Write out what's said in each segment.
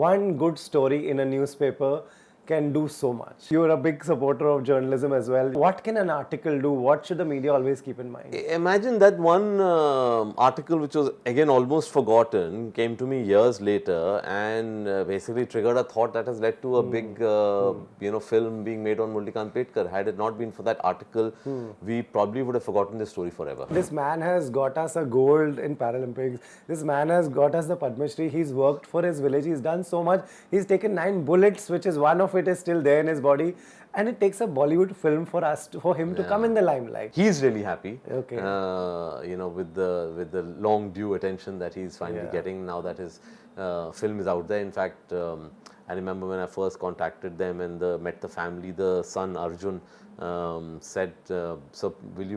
One good story in a newspaper can do so much. You're a big supporter of journalism as well. What can an article do? What should the media always keep in mind? Imagine that one article which was again almost forgotten came to me years later and basically triggered a thought that has led to a big film being made on Multikant Petkar. Had it not been for that article, we probably would have forgotten this story forever. This man has got us a gold in Paralympics. This man has got us the Padma Shri. He's worked for his village. He's done so much. He's taken 9 bullets, which is one of it is still there in his body. And it takes a Bollywood film for him to come in the limelight. He's really happy, Okay. with the long due attention that he's finally getting now that his film is out there. In fact, I remember when I first contacted them and met the family, the son Arjun said, "So will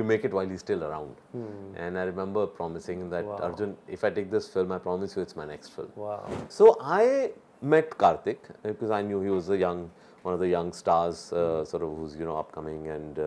you make it while he's still around?" And I remember promising that, Arjun, if I take this film, I promise you it's my next film. Wow. So I met Kartik because I knew he was one of the young stars, sort of who's upcoming and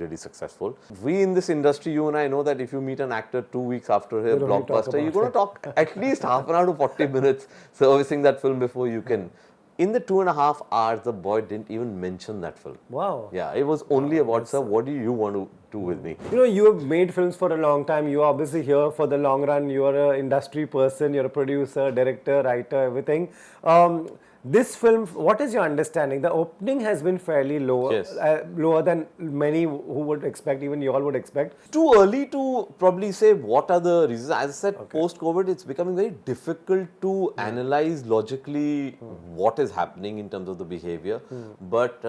really successful. We in this industry, you and I know that if you meet an actor 2 weeks after a blockbuster, you're going to talk at least half an hour to 40 minutes servicing that film before you can. In the 2.5 hours, the boy didn't even mention that film. Wow. Yeah, it was only about, sir, what do you want to do with me? You have made films for a long time. You are obviously here for the long run. You are an industry person. You're a producer, director, writer, everything. This film, what is your understanding? The opening has been fairly low, Yes. Lower than many who would expect, even you all would expect. Too early to probably say what are the reasons. As I said, post-COVID, it's becoming very difficult to analyze logically what is happening in terms of the behavior. But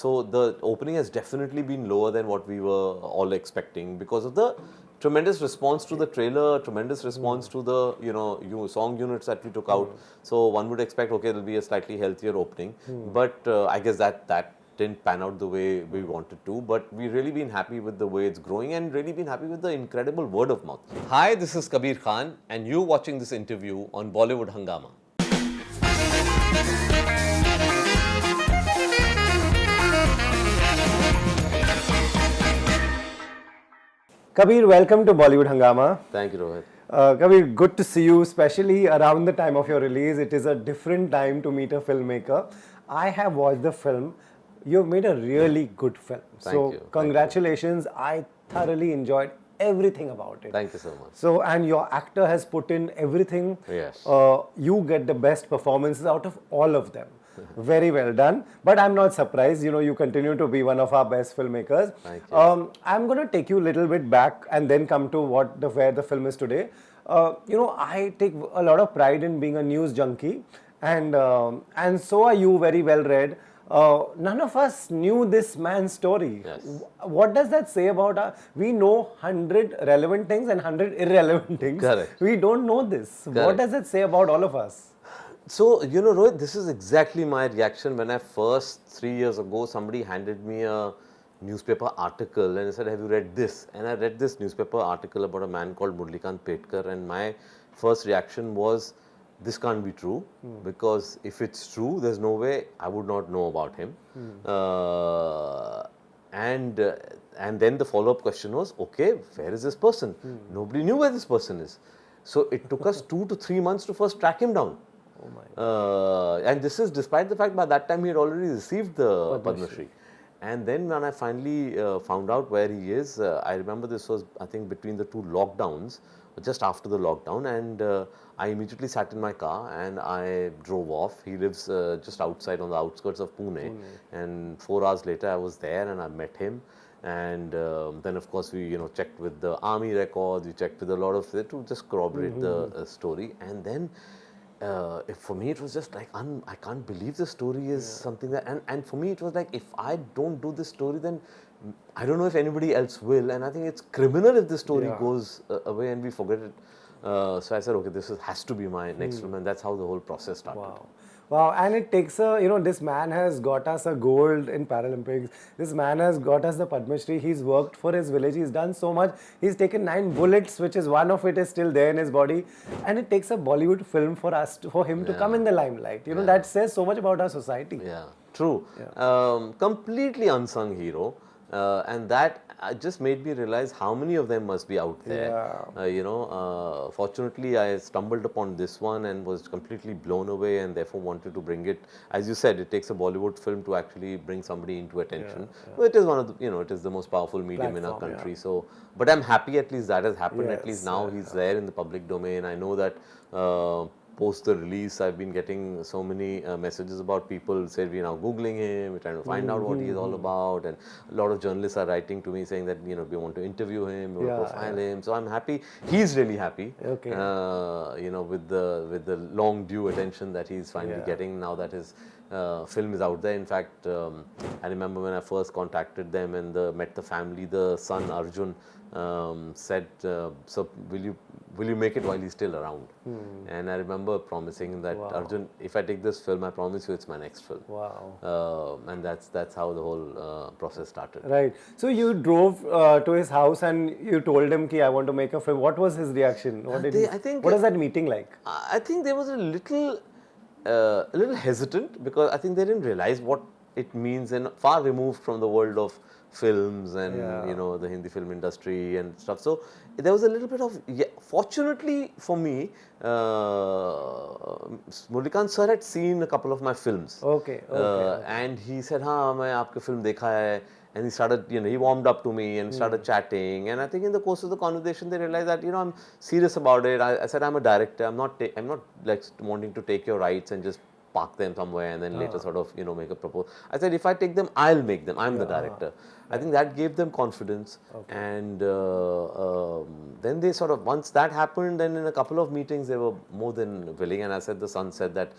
so the opening has definitely been lower than what we were all expecting because of the tremendous response to the trailer, tremendous response to the song units that we took out. So one would expect, okay, it'll be a slightly healthier opening, but I guess that didn't pan out the way we wanted to. But we've really been happy with the way it's growing and really been happy with the incredible word of mouth. Hi, this is Kabir Khan, and you're watching this interview on Bollywood Hungama. Kabir, welcome to Bollywood Hungama. Thank you, Rohit. Kabir, good to see you, especially around the time of your release. It is a different time to meet a filmmaker. I have watched the film. You've made a really good film. Thank you. Congratulations. I thoroughly enjoyed everything about it. Thank you so much. So, and your actor has put in everything. Yes. You get the best performances out of all of them. Very well done. But I'm not surprised. You continue to be one of our best filmmakers. Thank you. I'm going to take you a little bit back and then come to where the film is today. I take a lot of pride in being a news junkie, and so are you. Very well read. None of us knew this man's story. Yes. What does that say about we know 100 relevant things and 100 irrelevant things. Correct. We don't know this. Correct. What does it say about all of us? So, Rohit, this is exactly my reaction when I first, 3 years ago, somebody handed me a newspaper article and said, have you read this? And I read this newspaper article about a man called Multikant Petkar, and my first reaction was, this can't be true, because if it's true, there's no way I would not know about him. And then the follow-up question was, okay, where is this person? Nobody knew where this person is. So it took us 2 to 3 months to first track him down. Oh my. And this is despite the fact by that time he had already received the Padma Shri. And then when I finally found out where he is, I remember this was, I think, between the 2 lockdowns, just after the lockdown, and I immediately sat in my car and I drove off. He lives just outside on the outskirts of Pune. And 4 hours later I was there and I met him. And then of course we checked with the army records, we checked with a lot of it to just corroborate the story. And then for me it was just like, I can't believe the story is something that, and for me it was like, if I don't do this story, then I don't know if anybody else will, and I think it's criminal if the story goes away and we forget it. So I said, okay, this has to be my next film, and that's how the whole process started. Wow. Wow, and it takes this man has got us a gold in Paralympics. This man has got us the Padma Shri. He's worked for his village. He's done so much. He's taken 9 bullets, which is one of it is still there in his body. And it takes a Bollywood film for him to come in the limelight. That says so much about our society. Yeah, true. Completely unsung hero. And that just made me realize how many of them must be out there. Fortunately, I stumbled upon this one and was completely blown away, and therefore wanted to bring it. As you said, it takes a Bollywood film to actually bring somebody into attention. Well, it is one of the, it is the most powerful medium in our country. So, but I'm happy at least that has happened. At least now he's there in the public domain. I know that. Post the release, I've been getting so many messages about people said we're now Googling him, we're trying to find out what he is all about, and a lot of journalists are writing to me saying that we want to interview him, we want to profile him. So I'm happy. He's really happy. Okay. With the long due attention that he's finally getting now that his film is out there. In fact, I remember when I first contacted them and met the family, the son Arjun said, "So will you make it while he's still around?" And I remember promising that, Arjun, if I take this film, I promise you it's my next film. Wow. And that's how the whole process started. Right. So you drove to his house and you told him ki I want to make a film. What was his reaction? What was that meeting like? I think there was a little hesitant, because I think they didn't realize what it means, and far removed from the world of films and the Hindi film industry and stuff. So there was a little bit of, fortunately for me, Murlikant sir had seen a couple of my films. Okay. And he said, "हाँ, मैं आपके film देखा है." And he started, he warmed up to me and started chatting. And I think in the course of the conversation, they realized that, I'm serious about it. I said, I'm a director. I'm not like wanting to take your rights and just park them somewhere and then later sort of, make a proposal. I said, if I take them, I'll make them. I'm the director. I think that gave them confidence. And then they sort of, once that happened, then in a couple of meetings, they were more than willing. And I said, the son said that,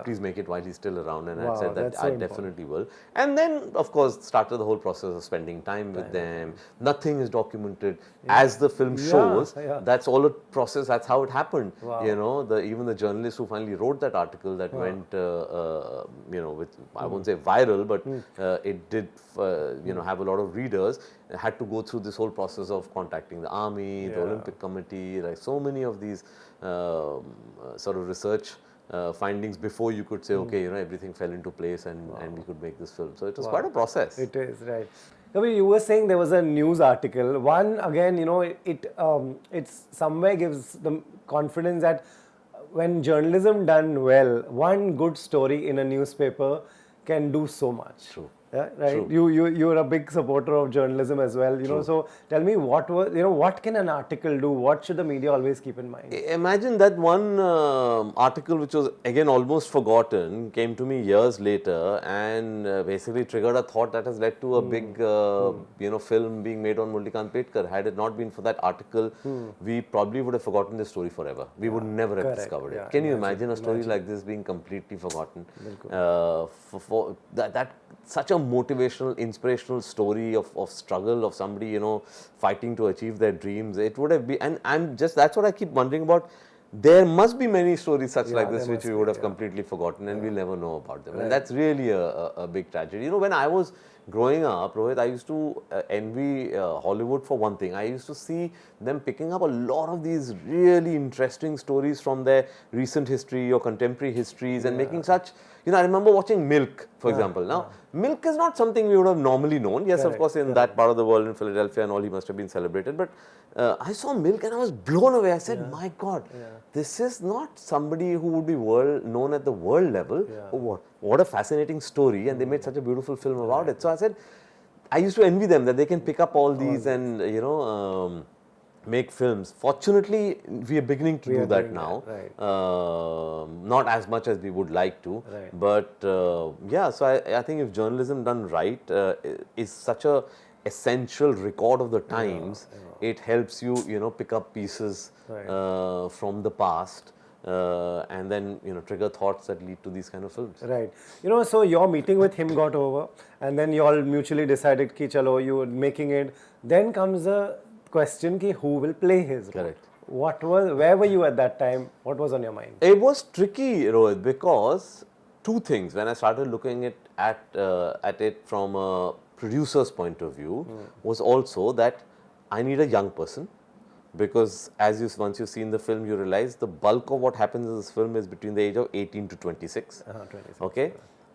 please make it while he's still around. And I said that I definitely will. And then, of course, started the whole process of spending time with them. Nothing is documented. As the film shows, that's all a process. That's how it happened. Even the journalist who finally wrote that article that went, I won't say viral, but it did, have a lot of readers, had to go through this whole process of contacting the army, the Olympic Committee, like so many of these sort of research findings before you could say, okay, everything fell into place and we could make this film. So it was quite a process. It is, right. Kabir, you were saying there was a news article. One, again, it's somewhere gives the confidence that when journalism done well, one good story in a newspaper can do so much. True. Yeah, right. True. You're a big supporter of journalism as well. So tell me what can an article do? What should the media always keep in mind? Imagine that one article, which was again almost forgotten, came to me years later and basically triggered a thought that has led to a big film being made on Murlikant Petkar. Had it not been for that artitle, we probably would have forgotten this story forever. We would never have discovered it. Can you imagine a story like this being completely forgotten? For that such a motivational, inspirational story of struggle of somebody, fighting to achieve their dreams. It would have been, and that's what I keep wondering about. There must be many stories such like this which we would have completely forgotten and we'll never know about them. And that's really a big tragedy. When I was growing up, Rohit, I used to envy Hollywood for one thing. I used to see them picking up a lot of these really interesting stories from their recent history or contemporary histories and making such, I remember watching Milk, for example. Now, Milk is not something we would have normally known. Yes, of course, in that part of the world, in Philadelphia and all, he must have been celebrated. But I saw Milk and I was blown away. I said, my God, this is not somebody who would be known at the world level. Oh, what a fascinating story. And they made such a beautiful film about it. So I said, I used to envy them that they can pick up all these and, make films. Fortunately, we are beginning to do that now. Not as much as we would like to. But so I think if journalism done right is such a essential record of the times, it helps you, pick up pieces from the past. And then trigger thoughts that lead to these kind of films. Right. So your meeting with him got over, and then you all mutually decided ki chalo, you were making it. Then comes the question ki who will play his role. Correct. Where were you at that time? What was on your mind? It was tricky, Rohit, because two things. When I started looking at it from a producer's point of view, was also that I need a young person. Because once you've seen the film, you realize the bulk of what happens in this film is between the age of 18 to 26. 26. Okay.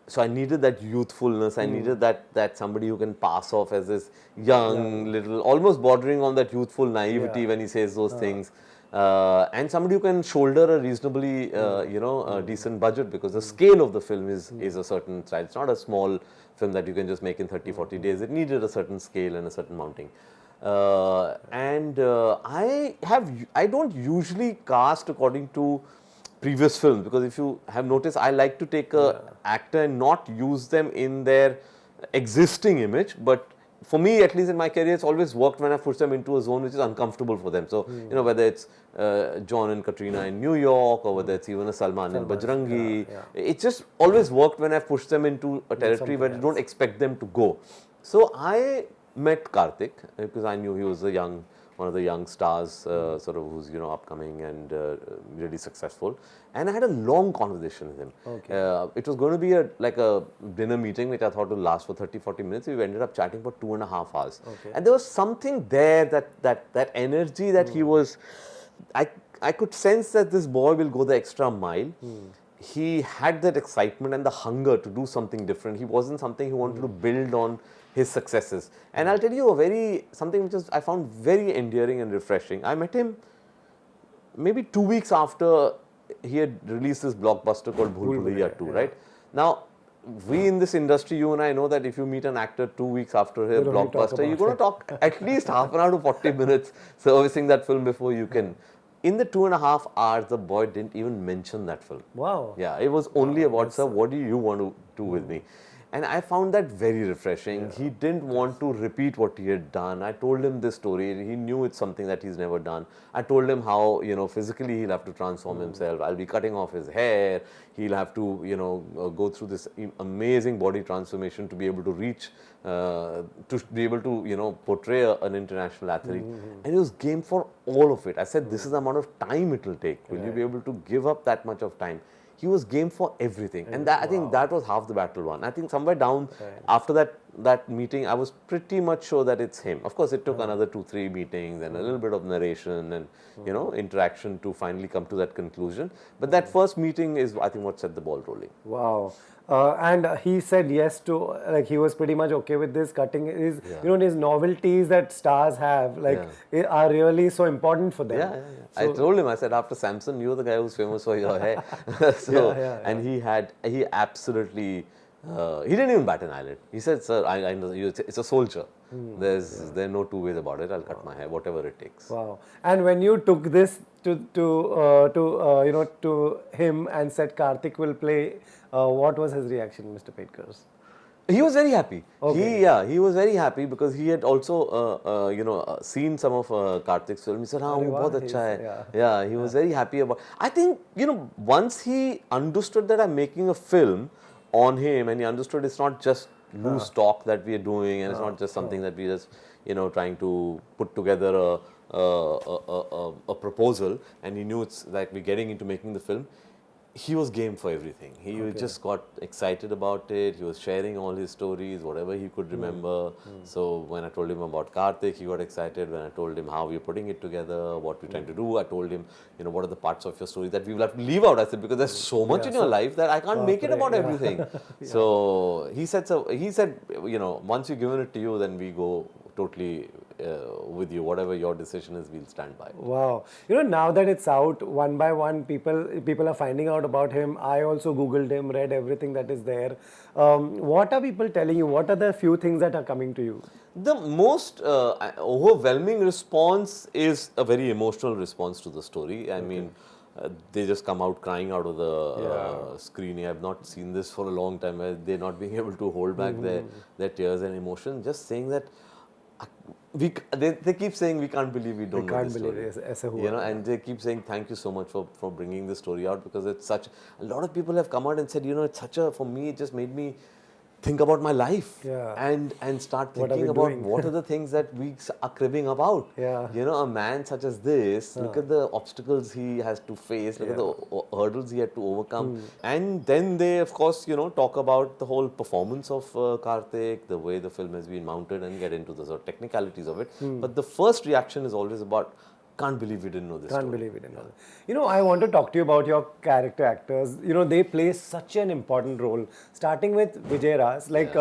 So I needed that youthfulness. I needed that somebody who can pass off as this young, little, almost bordering on that youthful naivety when he says those things. And somebody who can shoulder a reasonably, decent budget, because the scale of the film is a certain size. It's not a small film that you can just make in 30, 40 days. It needed a certain scale and a certain mounting. I don't usually cast according to previous films, because if you have noticed, I like to take a actor and not use them in their existing image, but for me, at least in my career, it's always worked when I push them into a zone which is uncomfortable for them. So, whether it's John and Katrina in New York, or whether it's even a Salman in Bajrangi, it just always worked when I pushed them into a territory where you don't expect them to go. So, I met Kartik because I knew he was one of the young stars, sort of, who's upcoming and really successful. And I had a long conversation with him. It was going to be a dinner meeting which I thought would last for 30-40 minutes. We ended up chatting for 2.5 hours. And there was something there, that energy that he was. I could sense that this boy will go the extra mile. He had that excitement and the hunger to do something different. He wasn't something he wanted to build on his successes. And I'll tell you something which I found very endearing and refreshing. I met him maybe 2 weeks after he had released this blockbuster called Bhool Bhulaiya 2, right? Now, we in this industry, you and I know that if you meet an actor 2 weeks after a blockbuster, you're going to talk at least half an hour to 40 minutes servicing that film before you can. In the 2.5 hours, the boy didn't even mention that film. Wow. Yeah, it was only about, sir, what do you want to do with me? And I found that very refreshing. He didn't want to repeat what he had done. I told him this story. He knew it's something that he's never done. I told him how, physically he'll have to transform himself. I'll be cutting off his hair. He'll have to, go through this amazing body transformation to be able to reach, to be able to, portray an international athlete. And he was game for all of it. I said, this is the amount of time it will take. Will you be able to give up that much of time? He was game for everything, and I think that was half the battle won. I think somewhere down after that meeting, I was pretty much sure that it's him. Of course, it took another 2-3 meetings and a little bit of narration and interaction to finally come to that conclusion. But that first meeting is, I think, what set the ball rolling. Wow. And he said yes to, he was pretty much okay with this cutting. His, his novelties that stars have, are really so important for them. Yeah. So, I told him, I said, after Samson, you're the guy who's famous for your hair. And he absolutely, he didn't even bat an eyelid. He said, sir, I know it's a soldier. There's no two ways about it. I'll cut my hair, whatever it takes. Wow. And when you took this to him and said Kartik will play, what was his reaction, Mr. Pedkers? He was very happy. Okay. He was very happy because he had also, seen some of Kartik's film. He said, bahut acha hai. Yeah, he was very happy about. I think, once he understood that I'm making a film on him, and he understood it's not just loose talk that we are doing, and it's not just something that we just, trying to put together a proposal, and he knew it's like we're getting into making the film. He was game for everything. He just got excited about it. He was sharing all his stories, whatever he could remember. So when I told him about Kartik, he got excited. When I told him how we're putting it together, what we're trying to do, I told him, what are the parts of your story that we will have to leave out. I said, because there's so much in your life that I can't make it about everything. So he said, once you've given it to you, then we go totally with you. Whatever your decision is, we'll stand by. Wow. Now that it's out, one by one, people are finding out about him. I also Googled him, read everything that is there. What are people telling you? What are the few things that are coming to you? The most overwhelming response is a very emotional response to the story. I mean, they just come out crying out of the screening. I've not seen this for a long time. They're not being able to hold back their tears and emotion. Just saying that they keep saying we can't believe we don't know this story. And they keep saying thank you so much for bringing this story out, because it's such. A lot of people have come out and said, it's such a, for me, it just made me think about my life and start thinking about what are the things that we are cribbing about. A man such as this, look at the obstacles he has to face, look at the hurdles he had to overcome. And then they, of course, talk about the whole performance of Kartik, the way the film has been mounted, and get into the sort of technicalities of it. But the first reaction is always about can't believe we didn't know this Can't story. believe we didn't know that. You know, I want to talk to you about your character actors. You know, they play such an important role. Starting with Vijay Ras, like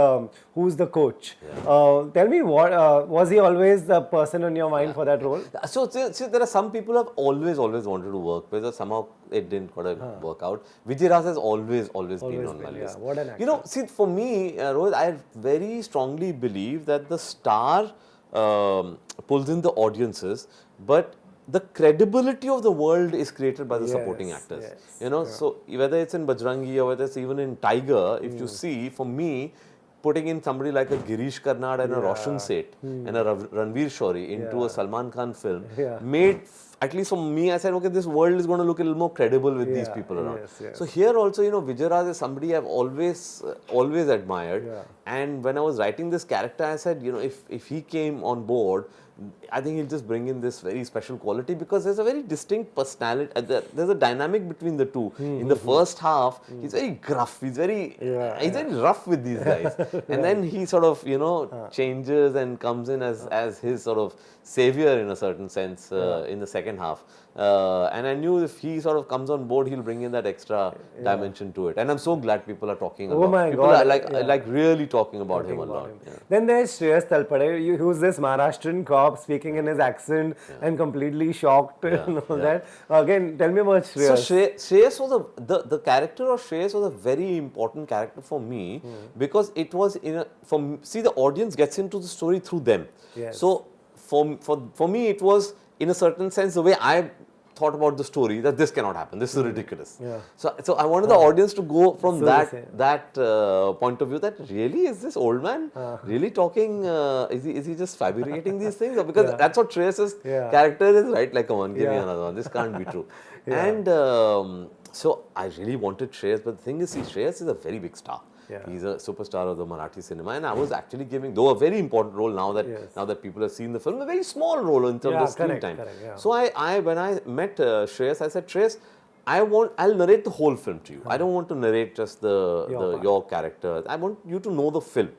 who's the coach. Tell me, what was he always the person in your mind for that role? So, there are some people who have always wanted to work with, or somehow it didn't quite work out. Vijay Ras has always been on my list. What an actor. You know, see, for me, Rohit, I very strongly believe that the star pulls in the audiences, but the credibility of the world is created by the supporting actors. Yes, You know, so whether it's in Bajrangi or whether it's even in Tiger, if you see, for me, putting in somebody like a Girish Karnad and a Roshan Seth and a Ranveer Shori into a Salman Khan film made, at least for me, I said, okay, this world is going to look a little more credible with these people around. So here also, you know, Vijay Raj is somebody I've always admired. And when I was writing this character, I said, you know, if he came on board, I think he'll just bring in this very special quality, because there's a very distinct personality. There's a dynamic between the two. In the first half, he's very gruff. He's very rough with these guys, and then he sort of, you know, changes and comes in as his sort of savior in a certain sense in the second half. And I knew if he sort of comes on board, he'll bring in that extra dimension to it. And I'm so glad people are talking about. Oh my people God! are like really talking about him a lot. Then there's Shreyas Talpade, who's this Maharashtrian cop speaking in his accent and completely shocked and all that. Again, tell me about Shreyas. So Shreyas was the character of Shreyas was a very important character for me, because it was see, the audience gets into the story through them. So for me, it was in a certain sense the way I thought about the story, that this cannot happen, this is ridiculous. So I wanted the audience to go from that point of view, that really, is this old man really talking, is he just fabricating these things? Because that's what Shreyas's character is, right? Like, come on, give me another one, this can't be true. And so I really wanted Shreyas, but the thing is, see, Shreyas is a very big star. He's a superstar of the Marathi cinema, and I was actually giving, though a very important role now that people have seen the film, a very small role in terms of screen time. So I when I met Shreyas, I said, Shreyas, I'll narrate the whole film to you. I don't want to narrate just your character. I want you to know the film.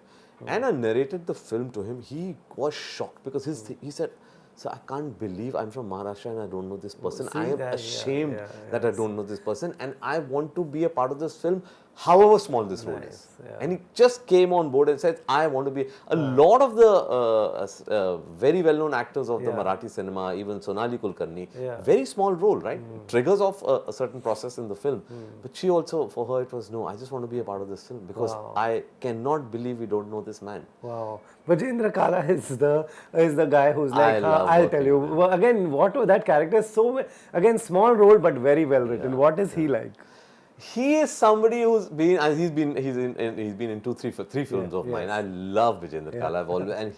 And I narrated the film to him. He was shocked, because he said, so I can't believe I'm from Maharashtra and I don't know this person. I am ashamed that I don't know this person, and I want to be a part of this film, however small this role is. And he just came on board and said, I want to be. A lot of the very well-known actors of the Marathi cinema, even Sonali Kulkarni, very small role, right? Triggers off a certain process in the film. But she also, for her, it was, no, I just want to be a part of this film, because I cannot believe we don't know this man. Wow. Vijendra Kala is the guy who's like, I'll tell you. Well, again, that character is so, again, small role but very well written. What is he like? He is somebody who's been, he's been in three films of mine. I love Vijendra Kala. I've always, and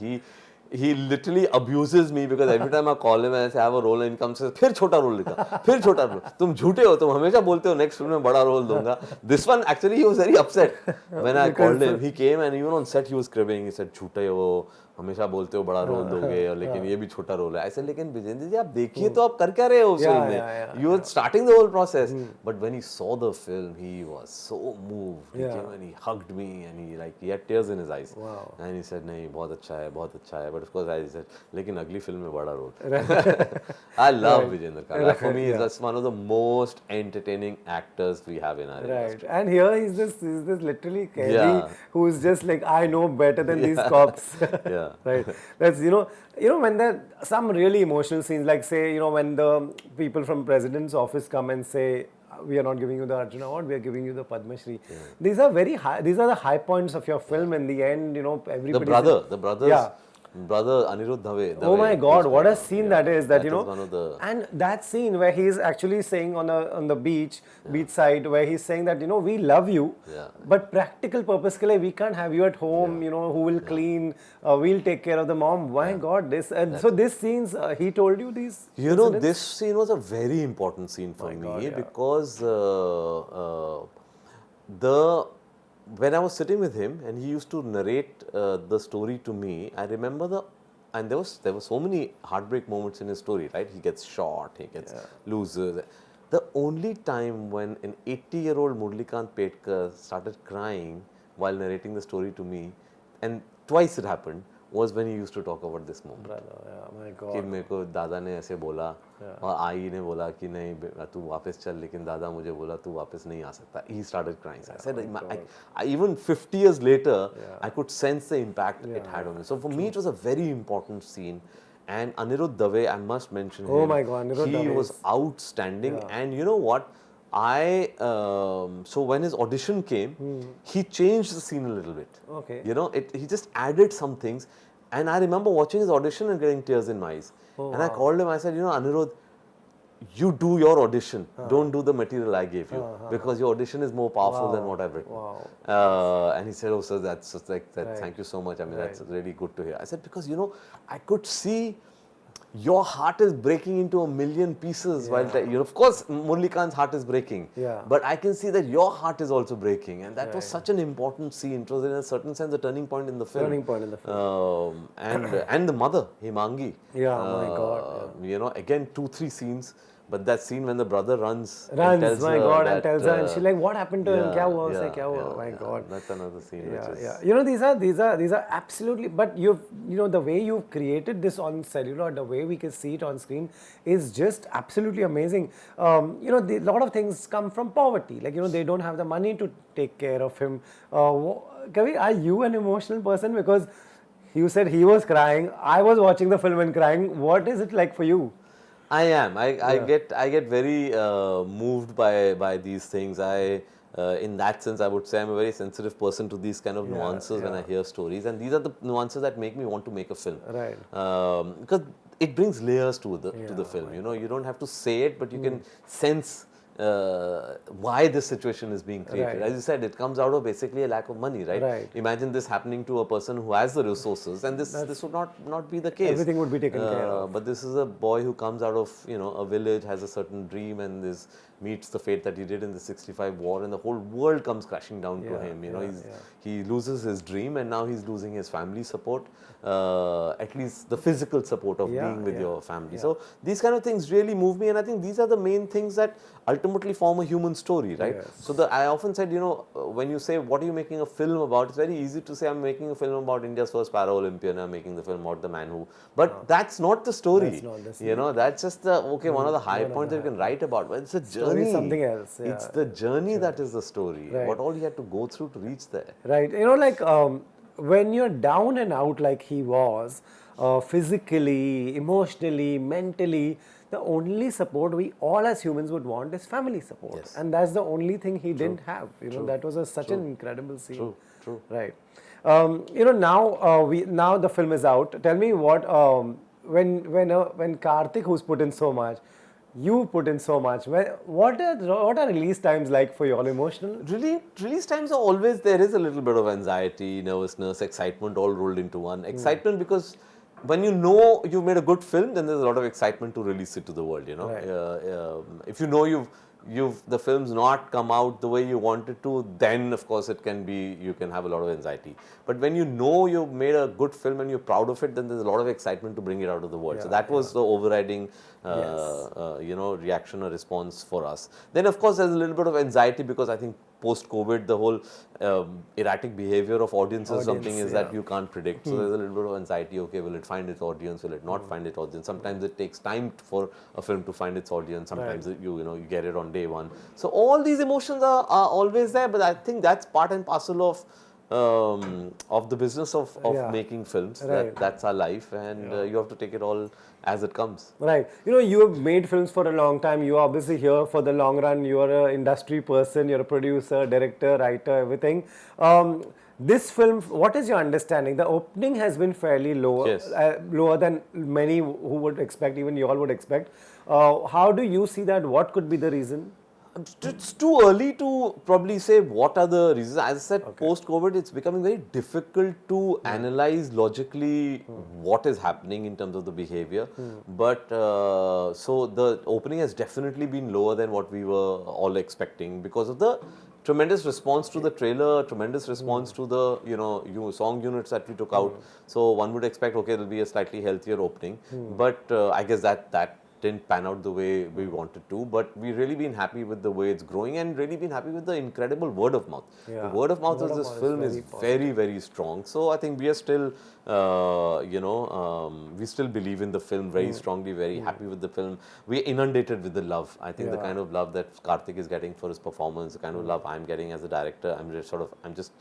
he literally abuses me, because every time I call him and I say I have a role, and he comes and says, फिर छोटा role लिखा, फिर छोटा role. तुम झूठे हो, तुम हमेशा बोलते हो next film में बड़ा रोल दूंगा. This one, actually, he was very upset when I called him. He came and even on set he was cribbing. He said, झूठे हो, हमेशा बोलते हो बड़ा रोल दोगे, और लेकिन ये भी छोटा रोल है. I said, लेकिन विजेंद्र जी, आप देखिए तो आप कर क्या रहे हो उस फिल्म में? You were starting the whole process. But when he saw the film, he was so moved. He came and he hugged me, and he had tears in his eyes. And he said, नहीं, बहुत अच्छा है, बहुत अच्छा है. But of course I said, लेकिन अगली film में बड़ा role. I love Vijendra Kala. For me, he's one of the most entertaining actors we have in our industry. And here he's this literally Kaidi who's just like, I know better than these cops. Right. That's, you know, when there are some really emotional scenes, like say, when the people from President's office come and say, we are not giving you the Arjuna Award, we are giving you the Padma Shri. These are very high, these are the high points of your film. In the end, everybody. The brothers. Brother Anirudh Dave. Oh my God, what a scene that is! That and that scene where he's actually saying on the beach side, where he's saying that we love you, but practical purpose ke liye we can't have you at home. Who will clean? We'll take care of the mom. My God, this so this scenes he told you these. This scene was a very important scene for me because when I was sitting with him and he used to narrate the story to me, I remember and there were so many heartbreak moments in his story, right? He gets shot, he gets loses. The only time when an 80-year-old Murlikant Petkar started crying while narrating the story to me, and twice it happened, was when he used to talk about this moment. Brother, yeah, my कि God. मेरे को दादा ने ऐसे बोला और आई ने बोला कि नहीं तू वापस चल, लेकिन दादा मुझे बोला तू वापस नहीं आ सकता. He started crying. I said, even 50 years later, I could sense the impact it had on me. So for me, it was a very important scene. And Anirudh Dave, I must mention him. Oh my God, Anirudh He Dave was is- outstanding. And you know what? So when his audition came, he changed the scene a little bit. Okay. You know, he just added some things. And I remember watching his audition and getting tears in my eyes. And I called him, I said, you know, Anirudh, you do your audition. Don't do the material I gave you. Because your audition is more powerful than what I've written. And he said, oh, sir, that's just like that. Thank you so much. I mean, that's really good to hear. I said, because, you know, I could see your heart is breaking into a million pieces while of course Murli Khan's heart is breaking, but I can see that your heart is also breaking, and that was such an important scene. It was in a certain sense a turning point in the film. And the mother Himangi, my God, you know, again 2-3 scenes. But that scene when the brother runs my God, that, and tells her, and she's like, "What happened to him? Kya hua usse? Kya hua?" My God, that's another scene. Which is, You know, these are absolutely. But you know, the way you've created this on cellular, the way we can see it on screen, is just absolutely amazing. You know, a lot of things come from poverty. Like, you know, they don't have the money to take care of him. Kabir, are you an emotional person? Because you said he was crying. I was watching the film and crying. What is it like for you? I am. I get very moved by these things. In that sense, I would say I'm a very sensitive person to these kind of nuances when I hear stories, and these are the nuances that make me want to make a film. Right. Because it brings layers to the film. You know, you don't have to say it, but you can sense why this situation is being created. As you said, it comes out of basically a lack of money, right? Imagine this happening to a person who has the resources, and this would not be the case. Everything would be taken care of. But this is a boy who comes out of, you know, a village, has a certain dream, and meets the fate that he did in the 65 war, and the whole world comes crashing down to him. You know, he loses his dream, and now he's losing his family support, at least the physical support of being with your family. So these kind of things really move me, and I think these are the main things that ultimately form a human story, right? So I often said, you know, when you say, what are you making a film about? It's very easy to say, I'm making a film about India's first para-Olympian, I'm making the film about the man who, but that's not the story. That's not the story. You know, that's just one of the high points that you can write about, but it's a journey. Story is something else. It's the journey that is the story. What all he had to go through to reach there. Right. You know, like when you're down and out like he was, physically, emotionally, mentally, the only support we all as humans would want is family support. And that's the only thing he didn't have. You know, that was such an incredible scene. True. Right. You know, now the film is out. Tell me what, when Kartik, who's put in so much, you put in so much. What are release times like for you? All emotional? Release times are always, there is a little bit of anxiety, nervousness, excitement all rolled into one. Excitement because when you know you've made a good film, then there's a lot of excitement to release it to the world, you know. If you know the film's not come out the way you wanted to, then of course you can have a lot of anxiety. But when you know you've made a good film and you're proud of it, then there's a lot of excitement to bring it out of the world. So that was the overriding you know, reaction or response for us. Then of course there's a little bit of anxiety because I think post-COVID, the whole erratic behavior of audiences something is that you can't predict. So there's a little bit of anxiety. Okay, will it find its audience? Will it not find its audience? Sometimes it takes time for a film to find its audience. Sometimes you get it on day one. So all these emotions are always there. But I think that's part and parcel of the business of making films. That's our life, and you have to take it all as it comes. Right. You know, you have made films for a long time. You are obviously here for the long run. You are an industry person. You're a producer, director, writer, everything. This film, what is your understanding? The opening has been fairly lower, lower than many who would expect, even you all would expect. How do you see that? What could be the reason? It's too early to probably say what are the reasons. As I said, post-COVID, it's becoming very difficult to analyze logically what is happening in terms of the behavior. But so the opening has definitely been lower than what we were all expecting because of the tremendous response to the trailer, tremendous response to the song units that we took out. So one would expect, okay, it'll be a slightly healthier opening. But I guess that didn't pan out the way we wanted to, but we've really been happy with the way it's growing and really been happy with the incredible word of mouth. Yeah. The word of mouth Word of of this mouth is film very is positive. very, very strong. So I think we are still, we still believe in the film very strongly, very happy with the film. We're inundated with the love. I think the Yeah. kind of love that Kartik is getting for his performance, the kind of love I'm getting as a director, I'm just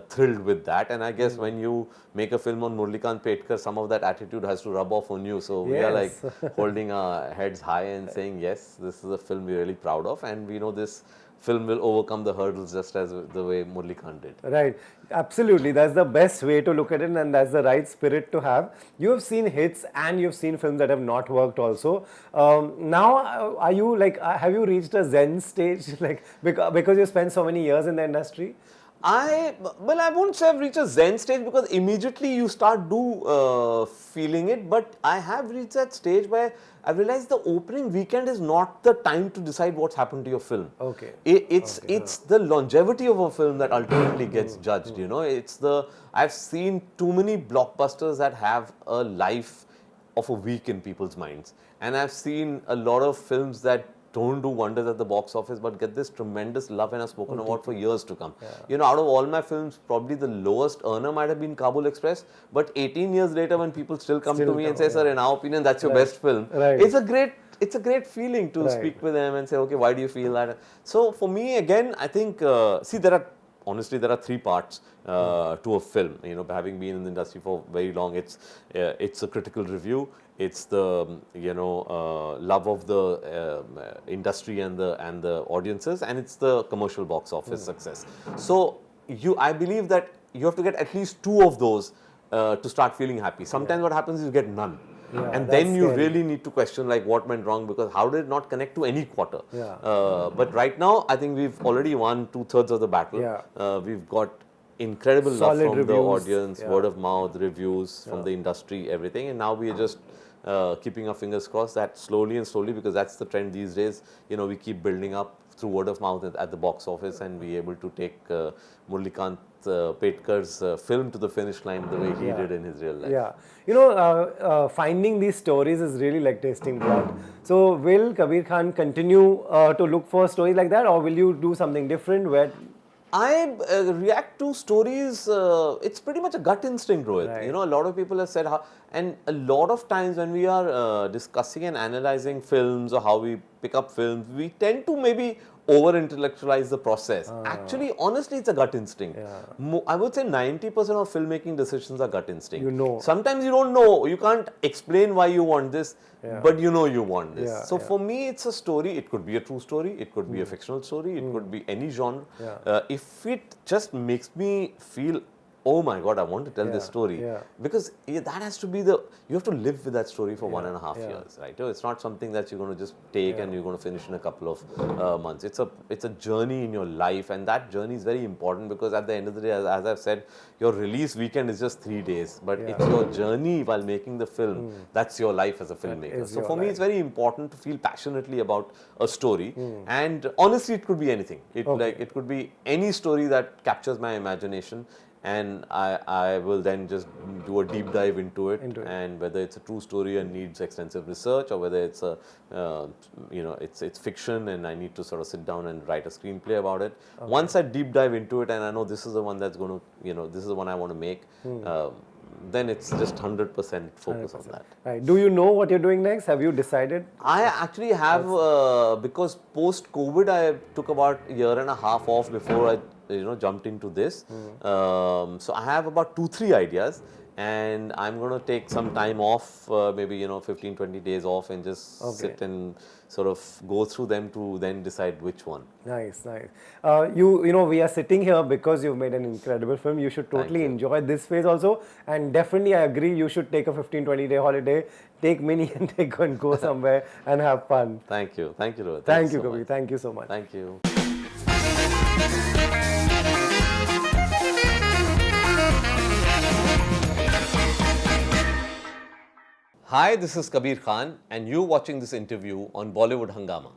thrilled with that. And I guess when you make a film on Murlikant Petkar, some of that attitude has to rub off on you. So we are like Yes. holding our heads high and saying, yes, this is a film we're really proud of, and we know this film will overcome the hurdles just as the way Murlikant did. Right, absolutely. That's the best way to look at it, and that's the right spirit to have. You have seen hits and you've seen films that have not worked also. Now, are you like, have you reached a Zen stage, like because you spent so many years in the industry? I won't say I've reached a Zen stage because immediately you start feeling it. But I have reached that stage where I realized the opening weekend is not the time to decide what's happened to your film. Okay. It's the longevity of a film that ultimately gets judged. You know, I've seen too many blockbusters that have a life of a week in people's minds, and I've seen a lot of films that don't do wonders at the box office but get this tremendous love and are spoken about for years to come. You know, out of all my films, probably the lowest earner might have been Kabul Express, but 18 years later when people still come to me and say, sir, in our opinion, that's your best film, it's a great feeling to speak with them and say, okay, why do you feel that? So for me, again, I think, honestly, there are three parts to a film. You know, having been in the industry for very long, it's a critical review, it's the love of the industry and the audiences, and it's the commercial box office success. So I believe that you have to get at least two of those to start feeling happy. Sometimes what happens is you get none. Yeah, and that's then you scary. really need to question like what went wrong, because how did it not connect to any quarter? Yeah. But right now, I think we've already won 2/3 of the battle. Yeah. We've got incredible love Solid from the reviews. audience, Yeah. word of mouth, reviews from the industry, everything. And now we are just keeping our fingers crossed that slowly and slowly, because that's the trend these days, you know, we keep building up through word of mouth at the box office and be able to take Murlikant Petkar's film to the finish line the way he did in his real life. Yeah, you know, finding these stories is really like tasting blood. So, will Kabir Khan continue to look for stories like that, or will you do something different? Where I react to stories, it's pretty much a gut instinct, Rohit. Right. You know, a lot of people have said how, and a lot of times when we are discussing and analyzing films or how we pick up films, we tend to maybe over intellectualize the process. Actually, honestly, it's a gut instinct. I would say 90% of filmmaking decisions are gut instinct. You know. Sometimes you don't know, you can't explain why you want this, but you know you want this. Yeah, So for me, it's a story. It could be a true story, it could be a fictional story, it could be any genre. If it just makes me feel, oh my God, I want to tell this story. Because that has to be you have to live with that story for 1.5 years, right? It's not something that you're going to just take and you're going to finish in a couple of months. It's a journey in your life, and that journey is very important, because at the end of the day, as I've said, your release weekend is just 3 days, but it's your journey while making the film. That's your life as a filmmaker. So for me, it's very important to feel passionately about a story, and honestly, it could be anything. It could be any story that captures my imagination. And I will then just do a deep dive into it, and whether it's a true story and needs extensive research, or whether it's a it's fiction and I need to sort of sit down and write a screenplay about it. Once I deep dive into it and I know this is the one that's going to, this is the one I want to make, then it's just 100% focus on that. right? Do you know what you're doing next? Have you decided? I actually have, because post-COVID, I took about a year and a half off before I jumped into this. So I have about 2-3 ideas, and I'm going to take some time off, maybe 15-20 days off, and just sit and sort of go through them to then decide which one. Nice. You know, we are sitting here because you've made an incredible film. You should totally enjoy this phase also, and definitely I agree, you should take a 15-20 day holiday, take Mini and go somewhere and have fun. Thank you, Rohit. Thank you, Kabir. Thank you so much. Thank you. Hi, this is Kabir Khan, and you're watching this interview on Bollywood Hungama.